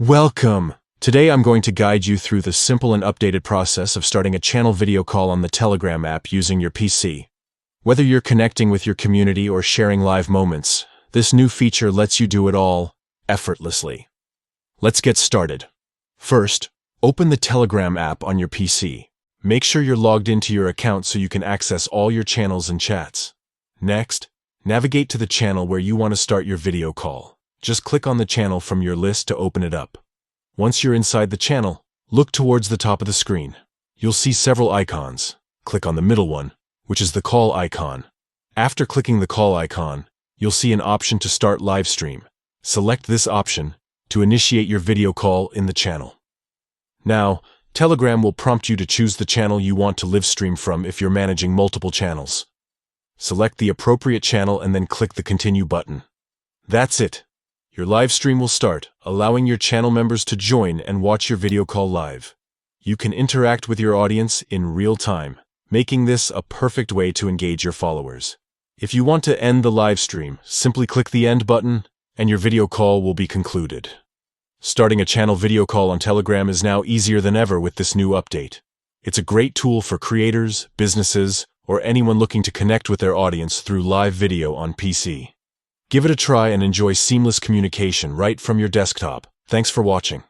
Welcome! Today I'm going to guide you through the simple and updated process of starting a channel video call on the Telegram app using your PC. Whether you're connecting with your community or sharing live moments, this new feature lets you do it all effortlessly. Let's get started. First, open the Telegram app on your PC. Make sure you're logged into your account so you can access all your channels and chats. Next, navigate to the channel where you want to start your video call. Just click on the channel from your list to open it up. Once you're inside the channel, look towards the top of the screen. You'll see several icons. Click on the middle one, which is the call icon. After clicking the call icon, you'll see an option to start live stream. Select this option to initiate your video call in the channel. Now, Telegram will prompt you to choose the channel you want to live stream from if you're managing multiple channels. Select the appropriate channel and then click the Continue button. That's it. Your live stream will start, allowing your channel members to join and watch your video call live. You can interact with your audience in real time, making this a perfect way to engage your followers. If you want to end the live stream, simply click the End button, and your video call will be concluded. Starting a channel video call on Telegram is now easier than ever with this new update. It's a great tool for creators, businesses, or anyone looking to connect with their audience through live video on PC. Give it a try and enjoy seamless communication right from your desktop. Thanks for watching.